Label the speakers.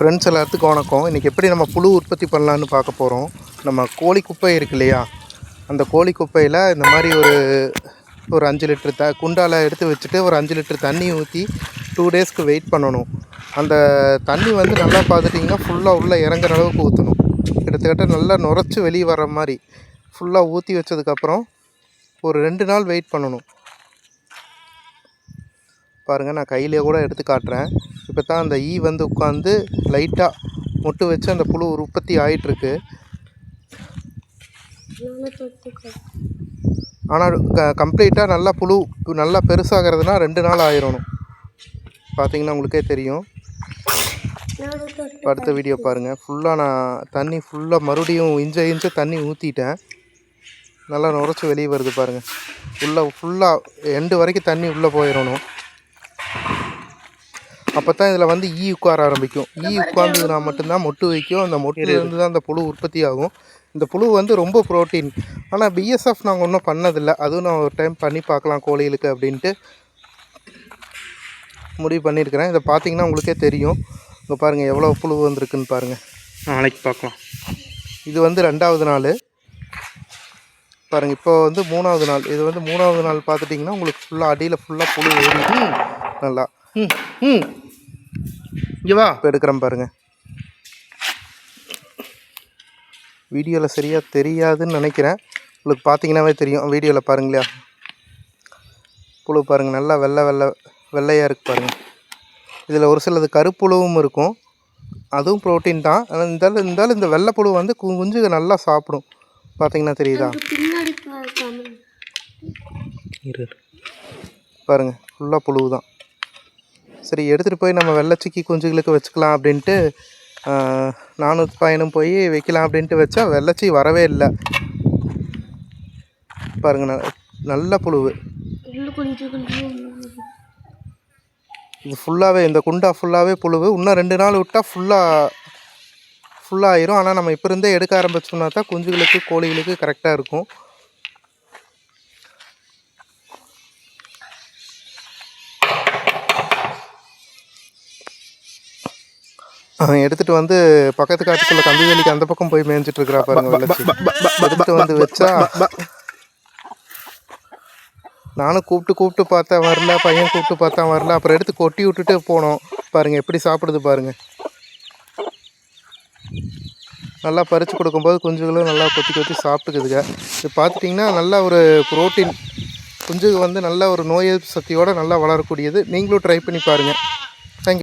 Speaker 1: Friends எல்லாத்துக்கும் வணக்கம். இன்றைக்கி எப்படி நம்ம புழு உற்பத்தி பண்ணலான்னு பார்க்க போகிறோம். நம்ம கோழி குப்பை இருக்கு இல்லையா, அந்த கோழி குப்பையில் இந்த மாதிரி ஒரு 5 லிட்டர் குண்டால் எடுத்து வச்சுட்டு ஒரு 5 லிட்டர் தண்ணி ஊற்றி 2 டேஸ்க்கு வெயிட் பண்ணணும். அந்த தண்ணி வந்து நல்லா பார்த்துட்டிங்கன்னா ஃபுல்லாக உள்ளே இறங்குற அளவுக்கு ஊற்றணும். கிட்டத்தட்ட நல்லா நுரைச்சி வெளியே வர்ற மாதிரி ஃபுல்லாக ஊற்றி வச்சதுக்கப்புறம் ஒரு 2 நாள் வெயிட் பண்ணணும். பாருங்கள், நான் கையிலே கூட எடுத்து காட்டுறேன். இப்போ தான் அந்த ஈ வந்து உட்காந்து லைட்டாக மொட்டு வச்சு அந்த புழு உற்பத்தி ஆகிட்டுருக்கு. ஆனால் கம்ப்ளீட்டாக நல்லா புழு நல்லா பெருசாகிறதுனா 2 நாள் ஆயிடணும். பார்த்தீங்கன்னா உங்களுக்கே தெரியும். அடுத்த வீடியோ பாருங்கள். ஃபுல்லாக நான் தண்ணி ஃபுல்லாக மறுபடியும் இஞ்ச தண்ணி ஊற்றிட்டேன். நல்லா நுரைச்சி வெளியே வருது பாருங்கள். ஃபுல்லாக எண்டு வரைக்கும் தண்ணி உள்ளே போயிடணும். அப்போ தான் இதில் வந்து ஈ உட்கார ஆரம்பிக்கும். ஈ உட்கார்ந்ததுனா மட்டும்தான் மொட்டு வைக்கும். அந்த மொட்டிலேருந்து தான் அந்த புழு உற்பத்தி ஆகும். இந்த புழு வந்து ரொம்ப ப்ரோட்டீன். ஆனால் பிஎஸ்எஃப் நாங்கள் ஒன்றும் பண்ணதில்லை. அதுவும் நான் ஒரு டைம் பண்ணி பார்க்கலாம் கோழிகளுக்கு அப்படின்ட்டு முடிவு பண்ணியிருக்கிறேன். இதை பார்த்தீங்கன்னா உங்களுக்கே தெரியும். இங்கே பாருங்கள் எவ்வளோ புழு வந்திருக்குன்னு பாருங்கள்.
Speaker 2: நாளைக்கு பார்க்கலாம்.
Speaker 1: இது வந்து 2வது நாள் பாருங்கள். இப்போ வந்து 3வது நாள். இது வந்து 3வது நாள் பார்த்துட்டிங்கன்னா உங்களுக்கு ஃபுல்லாக அடியில் ஃபுல்லாக புழு ஏறி நல்லா இங்கே வா இப்போ எடுக்கிறேன் பாருங்கள். வீடியோவில் சரியாக தெரியாதுன்னு நினைக்கிறேன். உங்களுக்கு பார்த்தீங்கன்னாவே தெரியும். வீடியோவில் பாருங்களா, புழு பாருங்கள் நல்லா வெள்ளையாக இருக்குது பாருங்கள். இதில் ஒரு சிலது கருப்புழுவும் இருக்கும். அதுவும் ப்ரோட்டீன் தான். ஆனால் இருந்தாலும் இந்த வெள்ளைப்புழு வந்து குஞ்சுக நல்லா சாப்பிடும். பார்த்தீங்கன்னா தெரியுதா பாருங்கள், ஃபுல்லாக புழு தான். சரி, எடுத்துகிட்டு போய் நம்ம வெள்ளைச்சிக்கி குஞ்சுகளுக்கு வச்சுக்கலாம் அப்படின்ட்டு நானும் பையனும் போய் வைக்கலாம் அப்படின்ட்டு வச்சா வெள்ளைச்சி வரவே இல்லை. பாருங்கள், நல்ல புழுவு. இது ஃபுல்லாகவே இந்த குண்டா ஃபுல்லாகவே புழுவு. இன்னும் 2 நாள் விட்டால் ஃபுல்லாக ஆயிரும். ஆனால் நம்ம இப்போ இருந்தே எடுக்க ஆரம்பிச்சோம்னா தான் குஞ்சுகளுக்கு கோழிகளுக்கு கரெக்டாக இருக்கும். எடுத்துகிட்டு வந்து பக்கத்து காட்டுக்குள்ள கம்பி வேலிக்கு அந்த பக்கம் போய் மேய்ஞ்சிட்டு இருக்கிறா பாருங்க. எடுத்துகிட்டு வந்து வச்சா நானும் கூப்பிட்டு பார்த்தேன் வரல, பையன் கூப்பிட்டு பார்த்தா வரல. அப்புறம் எடுத்து கொட்டி விட்டுட்டு போனோம். பாருங்கள் எப்படி சாப்பிடுது பாருங்கள். நல்லா பறித்து கொடுக்கும்போது குஞ்சுகளும் நல்லா கொத்தி சாப்பிட்டுக்குதுங்க. இது பார்த்துட்டிங்கன்னா நல்ல ஒரு ப்ரோட்டீன். குஞ்சுகள் வந்து நல்ல ஒரு நோய் எதிர்ப்பு சக்தியோடு நல்லா வளரக்கூடியது. நீங்களும் ட்ரை பண்ணி பாருங்கள்.